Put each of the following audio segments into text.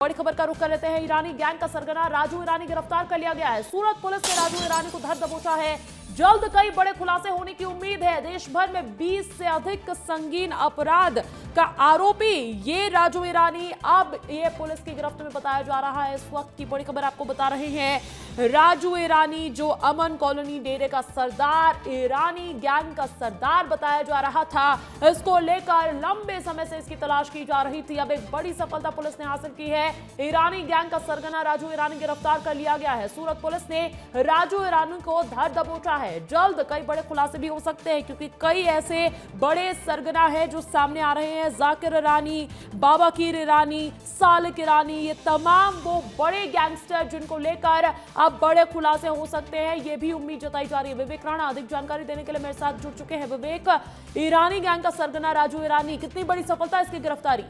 बड़ी खबर का रुख कर लेते हैं। ईरानी गैंग का सरगना राजू ईरानी गिरफ्तार कर लिया गया है। सूरत पुलिस ने राजू ईरानी को धर दबोचा है। जल्द कई बड़े खुलासे होने की उम्मीद है। देश भर में 20 से अधिक संगीन अपराध का आरोपी ये राजू ईरानी अब ये पुलिस की गिरफ्त में बताया जा रहा है। इस वक्त की बड़ी खबर आपको बता रहे हैं। राजू ईरानी जो अमन कॉलोनी डेरे का सरदार, ईरानी गैंग का सरदार बताया जा रहा था, इसको लेकर लंबे समय से इसकी तलाश की जा रही थी। अब एक बड़ी सफलता पुलिस ने हासिल की है। ईरानी गैंग का सरगना राजू ईरानी गिरफ्तार कर लिया गया है। सूरत पुलिस ने राजू ईरानी को धर दबोचा है। जल्द कई बड़े खुलासे भी हो सकते हैं क्योंकि कई ऐसे बड़े सरगना है जो सामने आ रहे हैं। जाकिर ईरानी, बाबाकीर ईरानी, सालिक ईरानी, ये तमाम वो बड़े गैंगस्टर जिनको लेकर अब बड़े खुलासे हो सकते हैं, ये भी उम्मीद जताई जा रही है। विवेक राणा अधिक जानकारी देने के लिए मेरे साथ जुड़ चुके हैं। विवेक, ईरानी गैंग का सरगना राजू ईरानी, कितनी बड़ी सफलता इसकी गिरफ्तारी?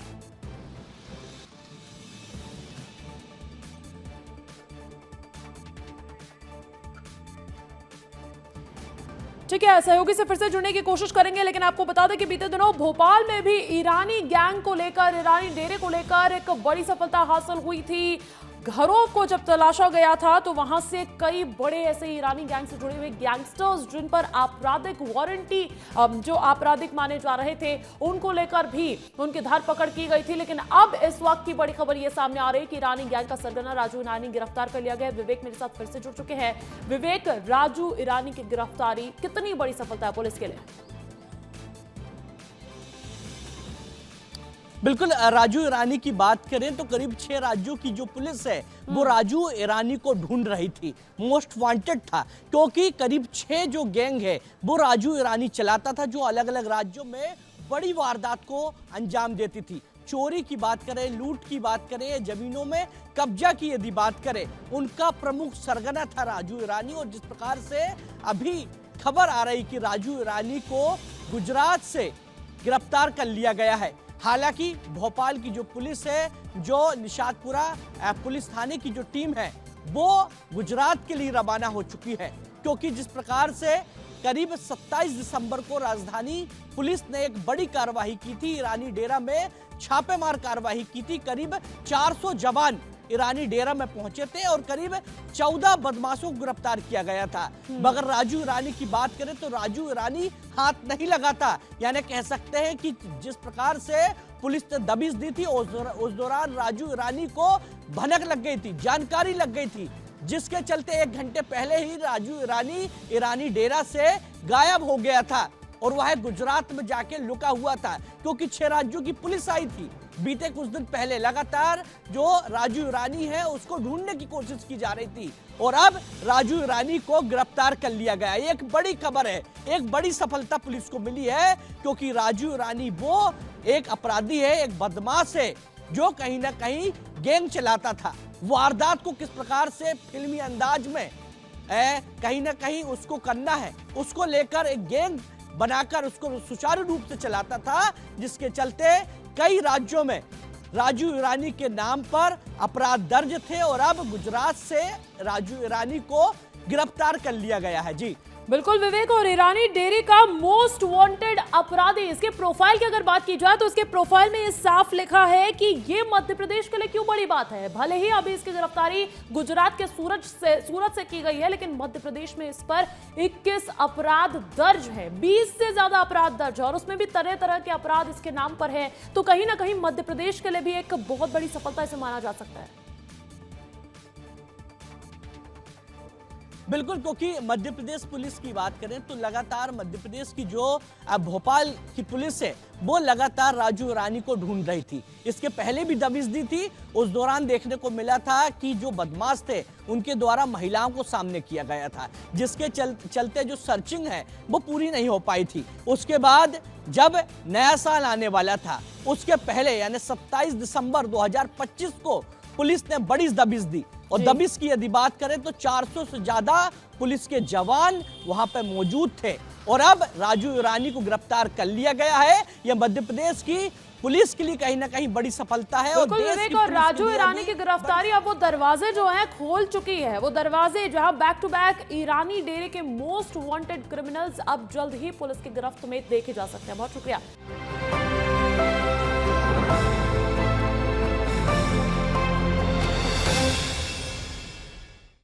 ठीक है, सहयोगी से फिर से जुड़ने की कोशिश करेंगे, लेकिन आपको बता दें कि बीते दिनों भोपाल में भी ईरानी गैंग को लेकर, ईरानी डेरे को लेकर एक बड़ी सफलता हासिल हुई थी। घरों को जब तलाशा गया था तो वहां से कई बड़े ऐसे ईरानी गैंग से जुड़े हुए गैंगस्टर्स जिन पर आपराधिक वारंटी, जो आपराधिक माने जा रहे थे, उनको लेकर भी उनकी धरपकड़ की गई थी। लेकिन अब इस वक्त की बड़ी खबर यह सामने आ रही है कि ईरानी गैंग का सरगना राजू ईरानी गिरफ्तार कर लिया गया। विवेक मेरे साथ फिर से जुड़ चुके हैं। विवेक, राजू ईरानी की गिरफ्तारी कितनी बड़ी सफलता है पुलिस के लिए? बिल्कुल, राजू ईरानी की बात करें तो करीब 6 राज्यों की जो पुलिस है वो राजू ईरानी को ढूंढ रही थी। मोस्ट वांटेड था क्योंकि करीब 6 जो गैंग है वो राजू ईरानी चलाता था, जो अलग अलग राज्यों में बड़ी वारदात को अंजाम देती थी। चोरी की बात करें, लूट की बात करें, जमीनों में कब्जा की यदि बात करें, उनका प्रमुख सरगना था राजू ईरानी। और जिस प्रकार से अभी खबर आ रही कि राजू ईरानी को गुजरात से गिरफ्तार कर लिया गया है। हालांकि भोपाल की जो पुलिस है, जो निशातपुरा पुलिस थाने की जो टीम है, वो गुजरात के लिए रवाना हो चुकी है, क्योंकि जिस प्रकार से करीब 27 दिसंबर को राजधानी पुलिस ने एक बड़ी कार्रवाई की थी। ईरानी डेरा में छापेमार कार्रवाई की थी। करीब 400 जवान ईरानी डेरा में पहुंचे थे और करीब 14 बदमाशों को गिरफ्तार किया गया था। मगर राजू ईरानी की बात करें तो राजू ईरानी हाथ नहीं लगाता। यानी कह सकते हैं कि जिस प्रकार से पुलिस ने दबिश दी थी, उस दौरान राजू ईरानी को भनक लग गई थी, जानकारी लग गई थी, जिसके चलते 1 घंटे पहले ही राजू ईरानी ईरानी डेरा से गायब हो गया था और वह गुजरात में जाके लुका हुआ था, क्योंकि 6 राज्यों की पुलिस आई थी। बीते कुछ दिन पहले लगातार जो राजू ईरानी है उसको ढूंढने की कोशिश की जा रही थी और अब राजू ईरानी को गिरफ्तार कर लिया गया। एक बड़ी खबर है, एक बड़ी सफलता पुलिस को मिली है, क्योंकि राजू ईरानी वो एक अपराधी है, एक बदमाश है, जो कहीं ना कहीं गैंग चलाता था। वारदात को किस प्रकार से फिल्मी अंदाज में कहीं ना कहीं उसको करना है, उसको लेकर एक गैंग बनाकर उसको सुचारू रूप से चलाता था, जिसके चलते कई राज्यों में राजू ईरानी के नाम पर अपराध दर्ज थे और अब गुजरात से राजू ईरानी को गिरफ्तार कर लिया गया है। जी बिल्कुल विवेक, और ईरानी डेरे का मोस्ट वांटेड अपराधी, इसके प्रोफाइल की अगर बात की जाए तो इसके प्रोफाइल में ये साफ लिखा है कि ये मध्य प्रदेश के लिए क्यों बड़ी बात है। भले ही अभी इसकी गिरफ्तारी गुजरात के सूरत से की गई है, लेकिन मध्य प्रदेश में इस पर 21 अपराध दर्ज है, 20 से ज्यादा अपराध दर्ज है और उसमें भी तरह तरह के अपराध इसके नाम पर है। तो कहीं ना कहीं मध्य प्रदेश के लिए भी एक बहुत बड़ी सफलता इसे माना जा सकता है। बिल्कुल, क्योंकि मध्य प्रदेश पुलिस की बात करें तो लगातार मध्य प्रदेश की जो भोपाल की पुलिस है वो लगातार राजू ईरानी को ढूंढ रही थी। इसके पहले भी दबिश दी थी। उस दौरान देखने को मिला था कि जो बदमाश थे उनके द्वारा महिलाओं को सामने किया गया था, जिसके चलते जो सर्चिंग है वो पूरी नहीं हो पाई थी। उसके बाद जब नया साल आने वाला था, उसके पहले यानी 27 दिसंबर 2025 को पुलिस ने बड़ी दबिश दी और दबिश की यदि बात करें तो 400 से ज्यादा पुलिस के जवान वहां पर मौजूद थे और अब राजू ईरानी को गिरफ्तार कर लिया गया है। यह मध्य प्रदेश की पुलिस के लिए कहीं ना कहीं बड़ी सफलता है और देश की और राजू ईरानी की गिरफ्तारी अब वो दरवाजे जो है खोल चुकी है, वो दरवाजे जहां बैक टू बैक ईरानी डेरे के मोस्ट वांटेड क्रिमिनल्स अब जल्द ही पुलिस की गिरफ्त में देखे जा सकते हैं। बहुत शुक्रिया।